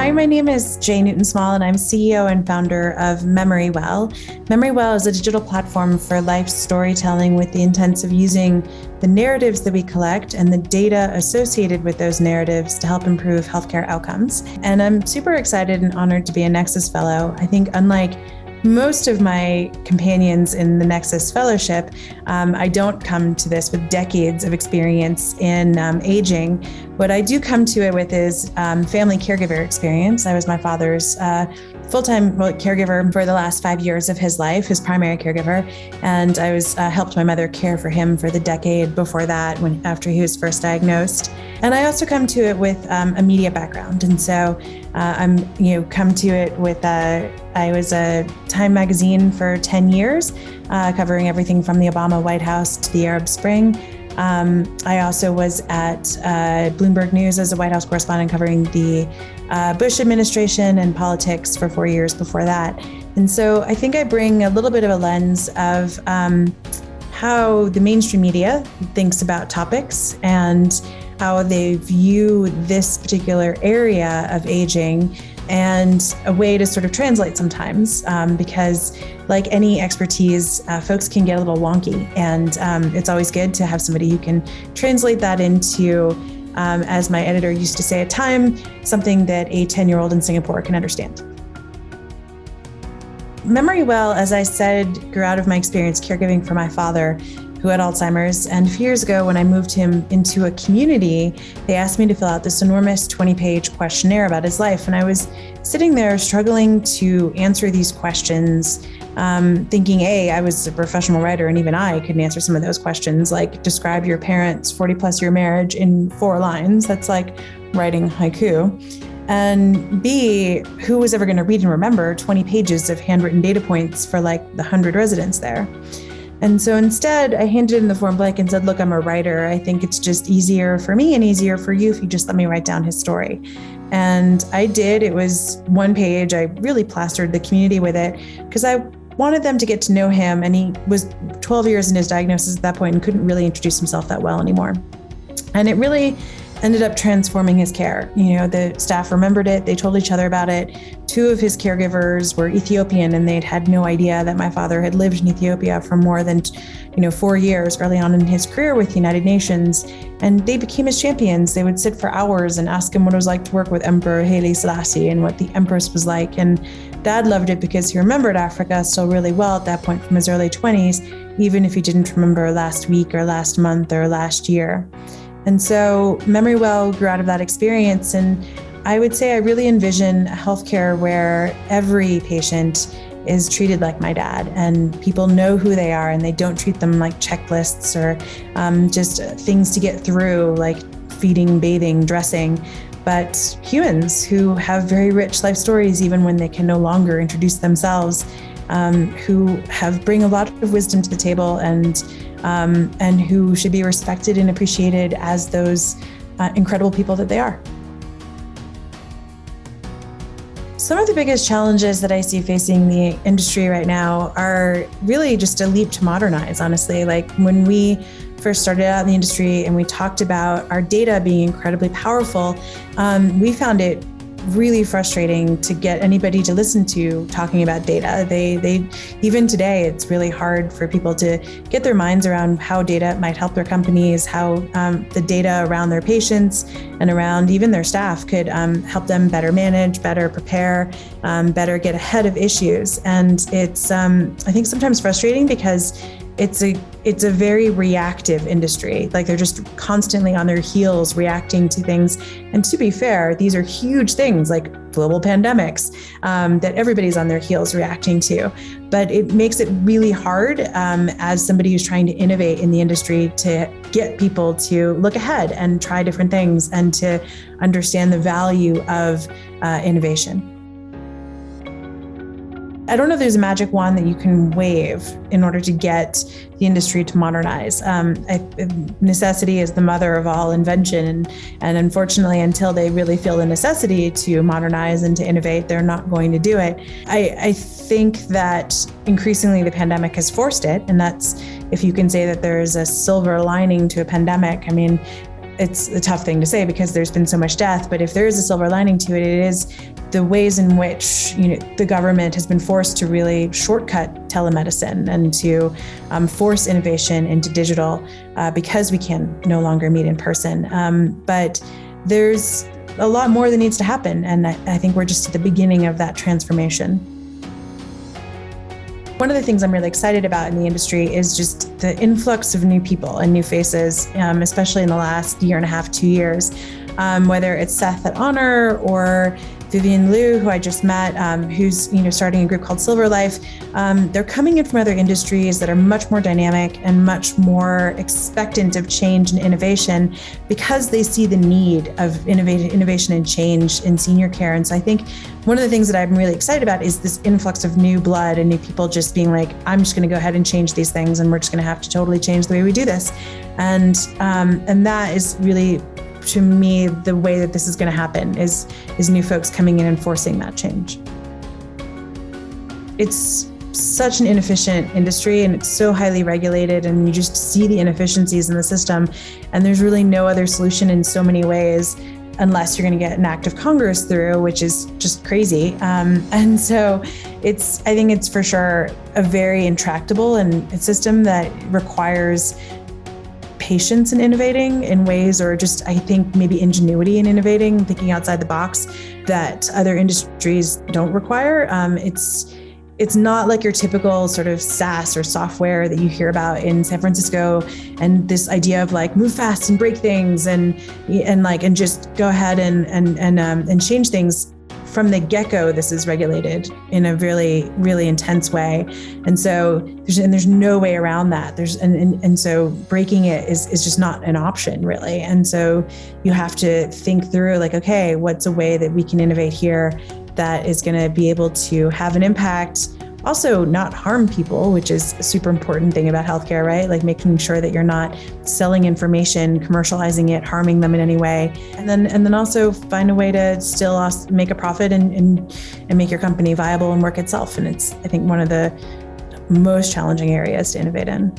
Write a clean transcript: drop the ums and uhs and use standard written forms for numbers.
Hi, my name is Jay Newton-Small, and I'm CEO and founder of MemoryWell. MemoryWell is a digital platform for life storytelling with the intent of using the narratives that we collect and the data associated with those narratives to help improve healthcare outcomes. And I'm super excited and honored to be a Nexus Fellow. I think unlike most of my companions in the Nexus Fellowship, I don't come to this with decades of experience in aging. What I do come to it with is family caregiver experience. I was my father's full-time caregiver for the last 5 years of his life, his primary caregiver. And I was helped my mother care for him for the decade before that, after he was first diagnosed. And I also come to it with a media background. And so I'm come to it with, I was a Time magazine for 10 years, covering everything from the Obama White House to the Arab Spring. I also was at Bloomberg News as a White House correspondent covering the Bush administration and politics for 4 years before that. And so I think I bring a little bit of a lens of how the mainstream media thinks about topics and how they view this particular area of aging, and a way to sort of translate sometimes, because like any expertise, folks can get a little wonky, and it's always good to have somebody who can translate that into, as my editor used to say at Time, something that a 10-year-old in Singapore can understand. MemoryWell, as I said, grew out of my experience caregiving for my father, who had Alzheimer's. And a few years ago, when I moved him into a community, they asked me to fill out this enormous 20-page questionnaire about his life. And I was sitting there struggling to answer these questions, thinking, I was a professional writer, and even I couldn't answer some of those questions, like describe your parents' 40-plus year marriage in 4 lines. That's like writing haiku. And B, who was ever going to read and remember 20 pages of handwritten data points for like the 100 residents there? And so instead, I handed in the form blank and said, look, I'm a writer. I think it's just easier for me and easier for you if you just let me write down his story. And I did. It was 1 page. I really plastered the community with it because I wanted them to get to know him. And he was 12 years in his diagnosis at that point and couldn't really introduce himself that well anymore. And it really ended up transforming his care. The staff remembered it. They told each other about it. 2 of his caregivers were Ethiopian, and they'd had no idea that my father had lived in Ethiopia for more than 4 years early on in his career with the United Nations. And they became his champions. They would sit for hours and ask him what it was like to work with Emperor Haile Selassie and what the Empress was like. And Dad loved it because he remembered Africa still really well at that point from his early 20s, even if he didn't remember last week or last month or last year. And so MemoryWell grew out of that experience. And I would say I really envision healthcare where every patient is treated like my dad, and people know who they are, and they don't treat them like checklists or just things to get through, like feeding, bathing, dressing, but humans who have very rich life stories, even when they can no longer introduce themselves, who bring a lot of wisdom to the table, and who should be respected and appreciated as those incredible people that they are. Some of the biggest challenges that I see facing the industry right now are really just a leap to modernize, honestly. Like when we first started out in the industry and we talked about our data being incredibly powerful, we found it really frustrating to get anybody to listen to talking about data. They even today, it's really hard for people to get their minds around how data might help their companies, how the data around their patients and around even their staff could help them better manage, better prepare, better get ahead of issues. And it's, I think, sometimes frustrating because it's a very reactive industry. Like they're just constantly on their heels reacting to things. And to be fair, these are huge things like global pandemics that everybody's on their heels reacting to. But it makes it really hard as somebody who's trying to innovate in the industry to get people to look ahead and try different things and to understand the value of innovation. I don't know if there's a magic wand that you can wave in order to get the industry to modernize. Necessity is the mother of all invention. And unfortunately, until they really feel the necessity to modernize and to innovate, they're not going to do it. I think that increasingly the pandemic has forced it. And that's, if you can say that there is a silver lining to a pandemic. I mean, it's a tough thing to say because there's been so much death, but if there is a silver lining to it, it is the ways in which the government has been forced to really shortcut telemedicine and to force innovation into digital because we can no longer meet in person. But there's a lot more that needs to happen, and I think we're just at the beginning of that transformation. One of the things I'm really excited about in the industry is just the influx of new people and new faces, especially in the last year and a half, 2 years. Whether it's Seth at Honor or Vivian Liu, who I just met, who's starting a group called Silver Life. They're coming in from other industries that are much more dynamic and much more expectant of change and innovation because they see the need of innovation and change in senior care. And so I think one of the things that I'm really excited about is this influx of new blood and new people just being like, I'm just going to go ahead and change these things, and we're just going to have to totally change the way we do this. And that is really, to me, the way that this is going to happen is new folks coming in and forcing that change. It's such an inefficient industry, and it's so highly regulated, and you just see the inefficiencies in the system. And there's really no other solution in so many ways, unless you're going to get an act of Congress through, which is just crazy. And so I think it's for sure a very intractable and a system that requires patience in innovating in ways, or just, I think, maybe ingenuity in innovating, thinking outside the box that other industries don't require. It's not like your typical sort of SaaS or software that you hear about in San Francisco, and this idea of like move fast and break things and just go ahead and change things. From the get-go, this is regulated in a really, really intense way. And so there's no way around that. And so breaking it is just not an option, really. And so you have to think through like, okay, what's a way that we can innovate here that is going to be able to have an impact, also not harm people, which is a super important thing about healthcare, right? Like making sure that you're not selling information, commercializing it, harming them in any way. And then also find a way to still make a profit and make your company viable and work itself. And it's, I think, one of the most challenging areas to innovate in.